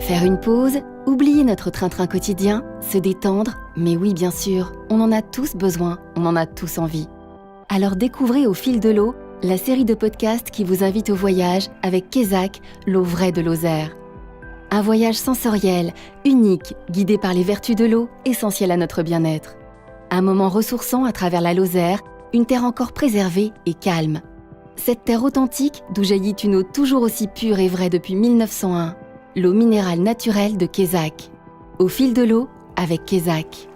Faire une pause, oublier notre train-train quotidien, se détendre, mais oui bien sûr, on en a tous besoin, on en a tous envie. Alors découvrez Au fil de l'eau, la série de podcasts qui vous invite au voyage avec Kézak, l'eau vraie de Lozère. Un voyage sensoriel, unique, guidé par les vertus de l'eau, essentielles à notre bien-être. Un moment ressourçant à travers la Lozère, une terre encore préservée et calme. Cette terre authentique d'où jaillit une eau toujours aussi pure et vraie depuis 1901. L'eau minérale naturelle de Kézak. Au fil de l'eau avec Kézak.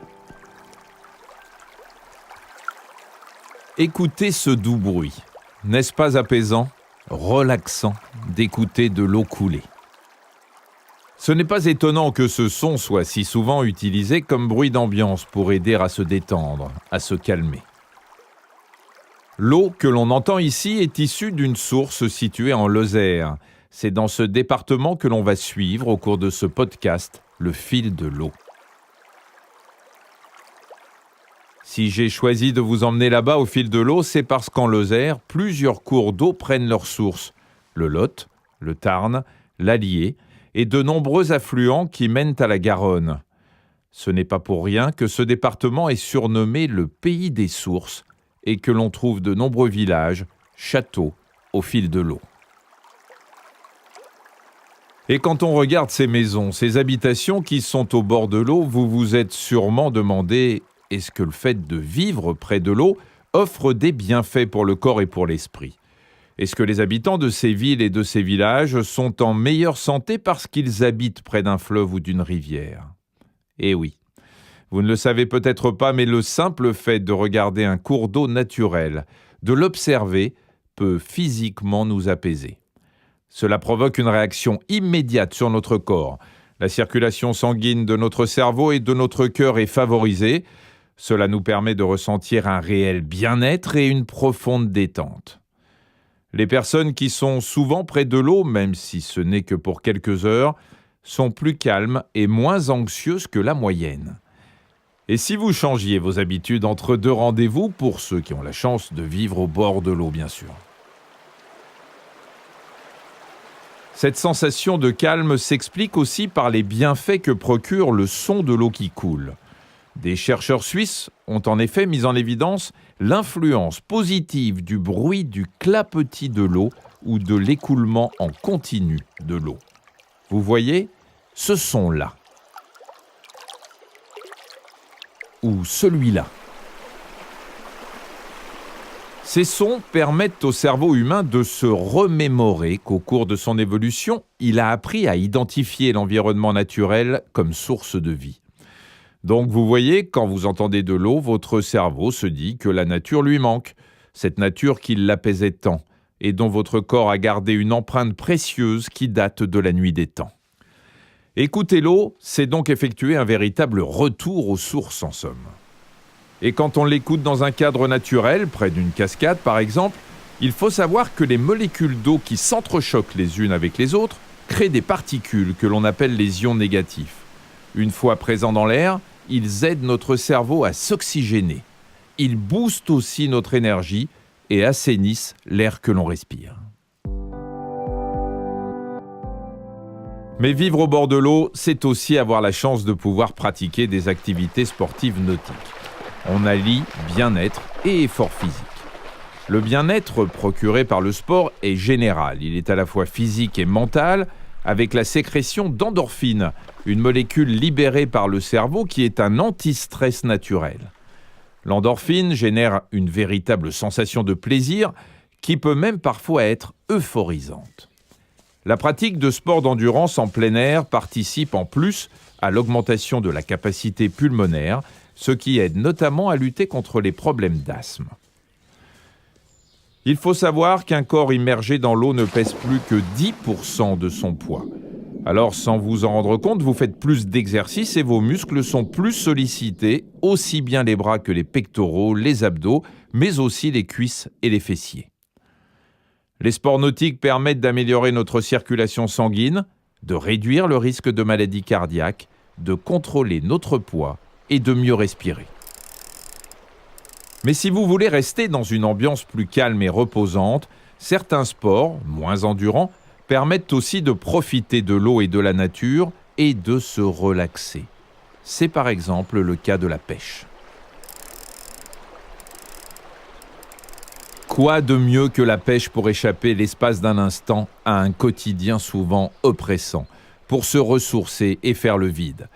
Écoutez ce doux bruit. N'est-ce pas apaisant, relaxant d'écouter de l'eau couler? Ce n'est pas étonnant que ce son soit si souvent utilisé comme bruit d'ambiance pour aider à se détendre, à se calmer. L'eau que l'on entend ici est issue d'une source située en Lozère. C'est dans ce département que l'on va suivre au cours de ce podcast, Le fil de l'eau. Si j'ai choisi de vous emmener là-bas au fil de l'eau, c'est parce qu'en Lozère, plusieurs cours d'eau prennent leur source. Le Lot, le Tarn, l'Allier et de nombreux affluents qui mènent à la Garonne. Ce n'est pas pour rien que ce département est surnommé le pays des sources et que l'on trouve de nombreux villages, châteaux, au fil de l'eau. Et quand on regarde ces maisons, ces habitations qui sont au bord de l'eau, vous vous êtes sûrement demandé, est-ce que le fait de vivre près de l'eau offre des bienfaits pour le corps et pour l'esprit? Est-ce que les habitants de ces villes et de ces villages sont en meilleure santé parce qu'ils habitent près d'un fleuve ou d'une rivière? Eh oui, vous ne le savez peut-être pas, mais le simple fait de regarder un cours d'eau naturel, de l'observer, peut physiquement nous apaiser. Cela provoque une réaction immédiate sur notre corps. La circulation sanguine de notre cerveau et de notre cœur est favorisée. Cela nous permet de ressentir un réel bien-être et une profonde détente. Les personnes qui sont souvent près de l'eau, même si ce n'est que pour quelques heures, sont plus calmes et moins anxieuses que la moyenne. Et si vous changiez vos habitudes entre deux rendez-vous, pour ceux qui ont la chance de vivre au bord de l'eau, bien sûr. Cette sensation de calme s'explique aussi par les bienfaits que procure le son de l'eau qui coule. Des chercheurs suisses ont en effet mis en évidence l'influence positive du bruit du clapotis de l'eau ou de l'écoulement en continu de l'eau. Vous voyez, ce son-là. Ou celui-là. Ces sons permettent au cerveau humain de se remémorer qu'au cours de son évolution, il a appris à identifier l'environnement naturel comme source de vie. Donc vous voyez, quand vous entendez de l'eau, votre cerveau se dit que la nature lui manque, cette nature qui l'apaisait tant, et dont votre corps a gardé une empreinte précieuse qui date de la nuit des temps. Écouter l'eau, c'est donc effectuer un véritable retour aux sources en somme. Et quand on l'écoute dans un cadre naturel, près d'une cascade par exemple, il faut savoir que les molécules d'eau qui s'entrechoquent les unes avec les autres créent des particules que l'on appelle les ions négatifs. Une fois présents dans l'air, ils aident notre cerveau à s'oxygéner. Ils boostent aussi notre énergie et assainissent l'air que l'on respire. Mais vivre au bord de l'eau, c'est aussi avoir la chance de pouvoir pratiquer des activités sportives nautiques. On allie bien-être et effort physique. Le bien-être procuré par le sport est général. Il est à la fois physique et mental, avec la sécrétion d'endorphine, une molécule libérée par le cerveau qui est un anti-stress naturel. L'endorphine génère une véritable sensation de plaisir qui peut même parfois être euphorisante. La pratique de sports d'endurance en plein air participe en plus à l'augmentation de la capacité pulmonaire, ce qui aide notamment à lutter contre les problèmes d'asthme. Il faut savoir qu'un corps immergé dans l'eau ne pèse plus que 10% de son poids. Alors, sans vous en rendre compte, vous faites plus d'exercices et vos muscles sont plus sollicités, aussi bien les bras que les pectoraux, les abdos, mais aussi les cuisses et les fessiers. Les sports nautiques permettent d'améliorer notre circulation sanguine, de réduire le risque de maladies cardiaques, de contrôler notre poids et de mieux respirer. Mais si vous voulez rester dans une ambiance plus calme et reposante, certains sports, moins endurants, permettent aussi de profiter de l'eau et de la nature et de se relaxer. C'est par exemple le cas de la pêche. Quoi de mieux que la pêche pour échapper l'espace d'un instant à un quotidien souvent oppressant, pour se ressourcer et faire le vide.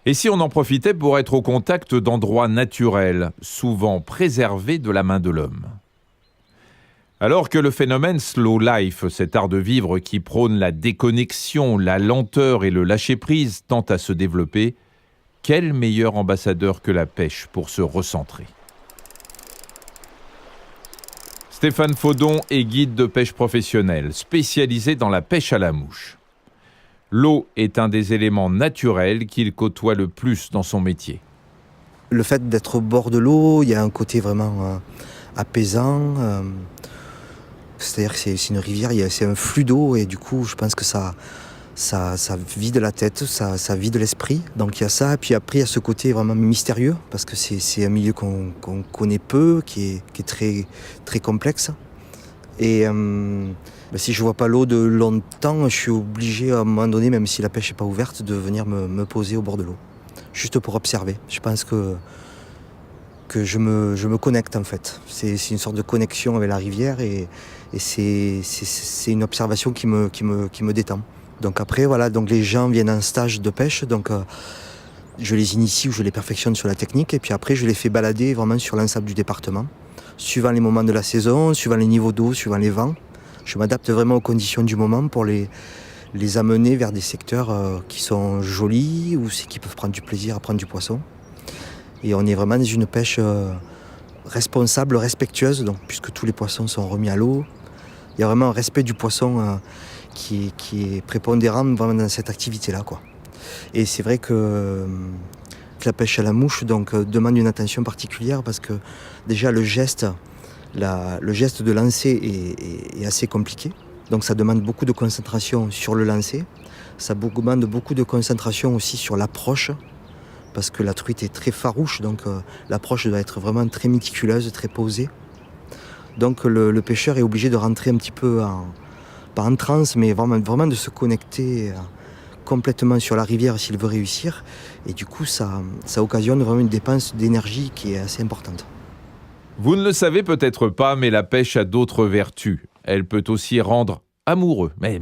Et si on en profitait pour être au contact d'endroits naturels, souvent préservés de la main de l'homme? Alors que le phénomène slow life, cet art de vivre qui prône la déconnexion, la lenteur et le lâcher-prise, tend à se développer, quel meilleur ambassadeur que la pêche pour se recentrer? Stéphane Faudon est guide de pêche professionnel, spécialisé dans la pêche à la mouche. L'eau est un des éléments naturels qu'il côtoie le plus dans son métier. Le fait d'être au bord de l'eau, il y a un côté vraiment apaisant. C'est-à-dire que c'est une rivière, c'est un flux d'eau et du coup, je pense que ça vide la tête, ça vide l'esprit. Donc il y a ça, puis après il y a ce côté vraiment mystérieux, parce que c'est un milieu qu'on connaît peu, qui est très, très complexe. Et si je ne vois pas l'eau de longtemps, je suis obligé à un moment donné, même si la pêche n'est pas ouverte, de venir me poser au bord de l'eau, juste pour observer. Je pense que je me connecte en fait. C'est une sorte de connexion avec la rivière et c'est une observation qui me détend. Donc après, voilà, donc les gens viennent en stage de pêche, donc je les initie ou je les perfectionne sur la technique, et puis après je les fais balader vraiment sur l'ensemble du département, suivant les moments de la saison, suivant les niveaux d'eau, suivant les vents. Je m'adapte vraiment aux conditions du moment pour les amener vers des secteurs qui sont jolis, ou qui peuvent prendre du plaisir à prendre du poisson. Et on est vraiment dans une pêche responsable, respectueuse, donc, puisque tous les poissons sont remis à l'eau. Il y a vraiment un respect du poisson qui est prépondérant vraiment dans cette activité-là, quoi. Et c'est vrai que la pêche à la mouche demande une attention particulière, parce que déjà le geste de lancer est assez compliqué. Donc ça demande beaucoup de concentration sur le lancer. Ça demande beaucoup de concentration aussi sur l'approche, parce que la truite est très farouche, donc l'approche doit être vraiment très méticuleuse, très posée. Donc le pêcheur est obligé de rentrer un petit peu pas en transe, mais vraiment de se connecter complètement sur la rivière s'il veut réussir. Et du coup, ça occasionne vraiment une dépense d'énergie qui est assez importante. Vous ne le savez peut-être pas, mais la pêche a d'autres vertus. Elle peut aussi rendre amoureux. Mais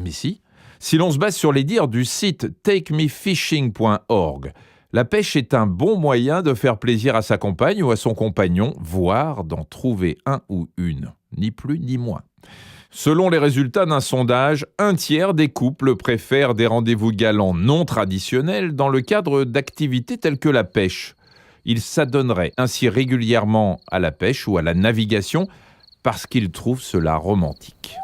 si l'on se base sur les dires du site takemefishing.org, la pêche est un bon moyen de faire plaisir à sa compagne ou à son compagnon, voire d'en trouver un ou une, ni plus ni moins. Selon les résultats d'un sondage, 1/3 des couples préfèrent des rendez-vous galants non traditionnels dans le cadre d'activités telles que la pêche. Ils s'adonneraient ainsi régulièrement à la pêche ou à la navigation parce qu'ils trouvent cela romantique.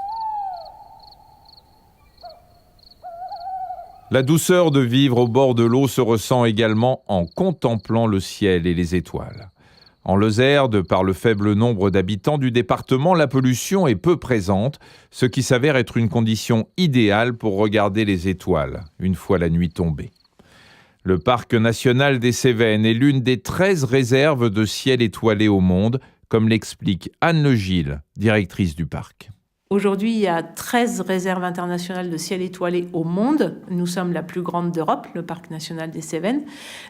La douceur de vivre au bord de l'eau se ressent également en contemplant le ciel et les étoiles. En Lozère, de par le faible nombre d'habitants du département, la pollution est peu présente, ce qui s'avère être une condition idéale pour regarder les étoiles, une fois la nuit tombée. Le parc national des Cévennes est l'une des 13 réserves de ciel étoilé au monde, comme l'explique Anne Le Gille, directrice du parc. Aujourd'hui, il y a 13 réserves internationales de ciel étoilé au monde. Nous sommes la plus grande d'Europe, le parc national des Cévennes.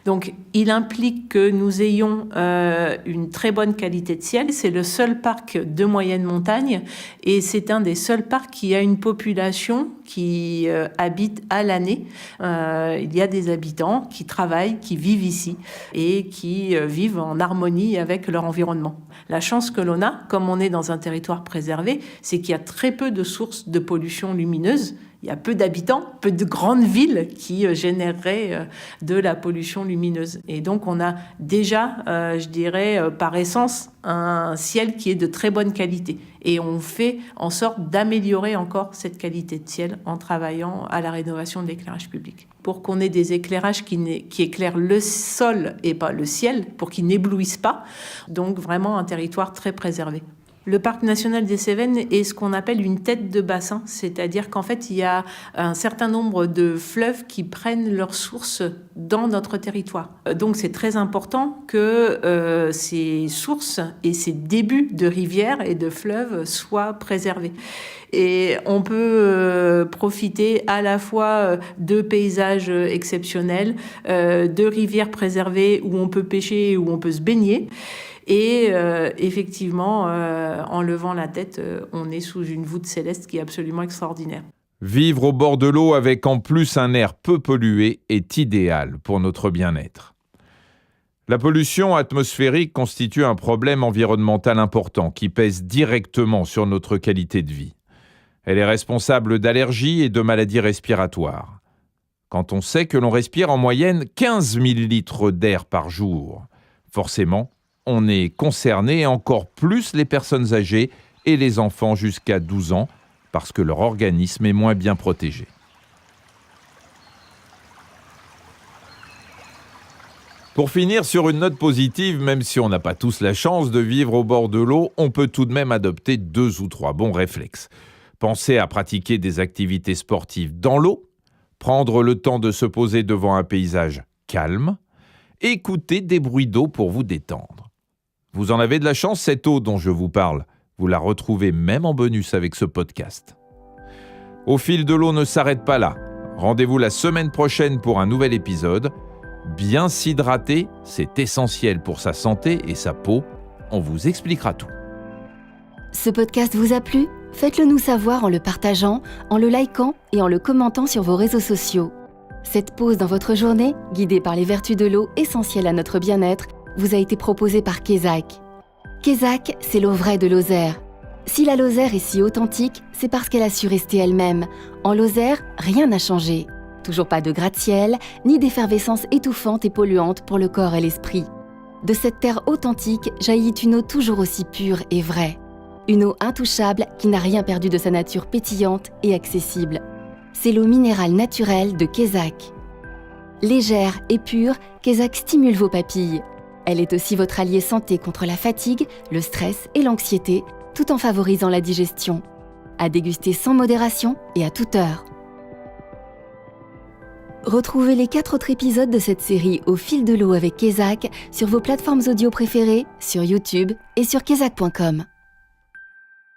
Donc, il implique que nous ayons une très bonne qualité de ciel. C'est le seul parc de moyenne montagne et c'est un des seuls parcs qui a une population qui habite à l'année. Il y a des habitants qui travaillent, qui vivent ici et qui vivent en harmonie avec leur environnement. La chance que l'on a, comme on est dans un territoire préservé, c'est qu'il y a très peu de sources de pollution lumineuse. Il y a peu d'habitants, peu de grandes villes qui généreraient de la pollution lumineuse. Et donc, on a déjà, je dirais, par essence, un ciel qui est de très bonne qualité. Et on fait en sorte d'améliorer encore cette qualité de ciel en travaillant à la rénovation de l'éclairage public. Pour qu'on ait des éclairages qui éclairent le sol et pas le ciel, pour qu'ils n'éblouissent pas. Donc, vraiment un territoire très préservé. Le parc national des Cévennes est ce qu'on appelle une tête de bassin, c'est-à-dire qu'en fait, il y a un certain nombre de fleuves qui prennent leur source dans notre territoire. Donc, c'est très important que ces sources et ces débuts de rivières et de fleuves soient préservés. Et on peut profiter à la fois de paysages exceptionnels, de rivières préservées où on peut pêcher, où on peut se baigner. Et effectivement, en levant la tête, on est sous une voûte céleste qui est absolument extraordinaire. Vivre au bord de l'eau avec en plus un air peu pollué est idéal pour notre bien-être. La pollution atmosphérique constitue un problème environnemental important qui pèse directement sur notre qualité de vie. Elle est responsable d'allergies et de maladies respiratoires. Quand on sait que l'on respire en moyenne 15 000 litres d'air par jour, forcément, on est concerné, encore plus les personnes âgées et les enfants jusqu'à 12 ans, parce que leur organisme est moins bien protégé. Pour finir sur une note positive, même si on n'a pas tous la chance de vivre au bord de l'eau, on peut tout de même adopter 2 ou 3 bons réflexes. Pensez à pratiquer des activités sportives dans l'eau, prendre le temps de se poser devant un paysage calme, écouter des bruits d'eau pour vous détendre. Vous en avez de la chance, cette eau dont je vous parle. Vous la retrouvez même en bonus avec ce podcast. Au fil de l'eau ne s'arrête pas là. Rendez-vous la semaine prochaine pour un nouvel épisode. Bien s'hydrater, c'est essentiel pour sa santé et sa peau. On vous expliquera tout. Ce podcast vous a plu ? Faites-le nous savoir en le partageant, en le likant et en le commentant sur vos réseaux sociaux. Cette pause dans votre journée, guidée par les vertus de l'eau essentielles à notre bien-être, vous a été proposée par Kézak. Kézak, c'est l'eau vraie de Lozère. Si la Lozère est si authentique, c'est parce qu'elle a su rester elle-même. En Lozère, rien n'a changé. Toujours pas de gratte-ciel, ni d'effervescence étouffante et polluante pour le corps et l'esprit. De cette terre authentique jaillit une eau toujours aussi pure et vraie. Une eau intouchable qui n'a rien perdu de sa nature pétillante et accessible. C'est l'eau minérale naturelle de Kézak. Légère et pure, Kézak stimule vos papilles. Elle est aussi votre allié santé contre la fatigue, le stress et l'anxiété, tout en favorisant la digestion. À déguster sans modération et à toute heure. Retrouvez les 4 autres épisodes de cette série Au fil de l'eau avec Kézak sur vos plateformes audio préférées, sur YouTube et sur kézak.com.